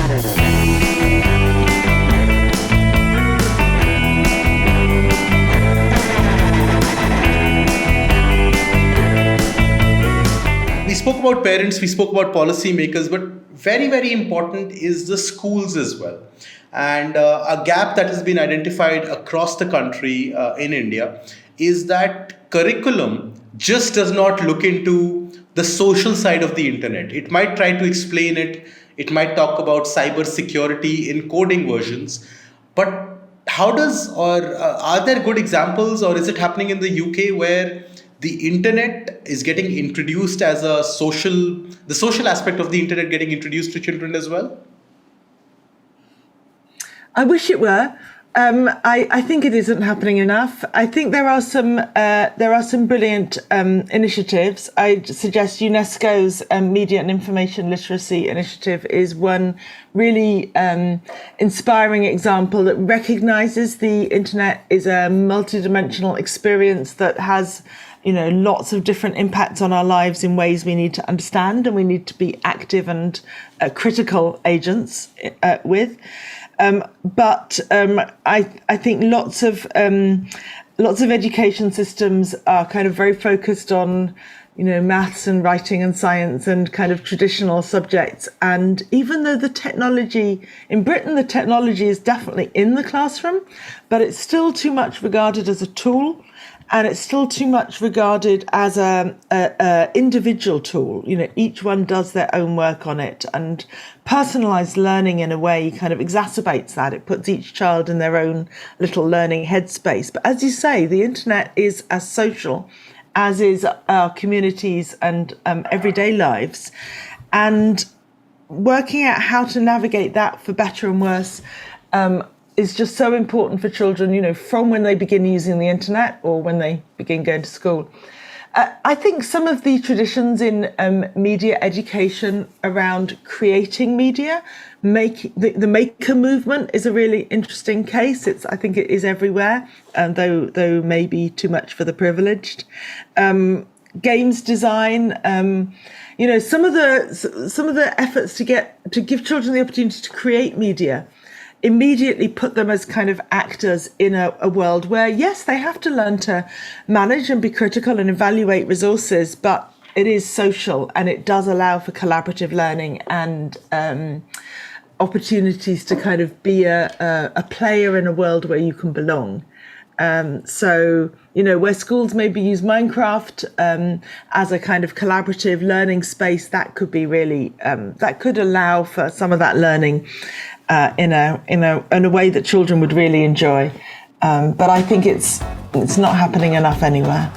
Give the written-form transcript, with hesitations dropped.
We spoke about parents, we spoke about policymakers, but very, very important is the schools as well. And a gap that has been identified across the country in India is that curriculum just does not look into the social side of the internet. It might try to explain it, it might talk about cyber security in coding versions, but how does, or are there good examples, or is it happening in the UK where the internet is getting introduced as a social, the social aspect of the internet getting introduced to children as well? I wish it were. I think it isn't happening enough. I think there are some brilliant initiatives. I suggest UNESCO's Media and Information Literacy Initiative is one really inspiring example that recognises the internet is a multidimensional experience that has, you know, lots of different impacts on our lives in ways we need to understand, and we need to be active and critical agents with. But I think lots of education systems are kind of very focused on, you know, maths and writing and science and kind of traditional subjects. And even though the technology in Britain, the technology is definitely in the classroom, but it's still too much regarded as a tool. And it's still too much regarded as a individual tool. You know, each one does their own work on it, and personalised learning in a way kind of exacerbates that. It puts each child in their own little learning headspace. But as you say, the internet is as social as is our communities and everyday lives. And working out how to navigate that for better and worse is just so important for children, you know, from when they begin using the internet or when they begin going to school. I think some of the traditions in media education around creating media, the maker movement is a really interesting case. I think it is everywhere, though maybe too much for the privileged. Games design, you know, some of the efforts to give children the opportunity to create media immediately put them as kind of actors in a world where, yes, they have to learn to manage and be critical and evaluate resources, but it is social and it does allow for collaborative learning and opportunities to kind of be a player in a world where you can belong. So, you know, where schools maybe use Minecraft as a kind of collaborative learning space, that could be really, that could allow for some of that learning in a way that children would really enjoy. But I think it's not happening enough anywhere.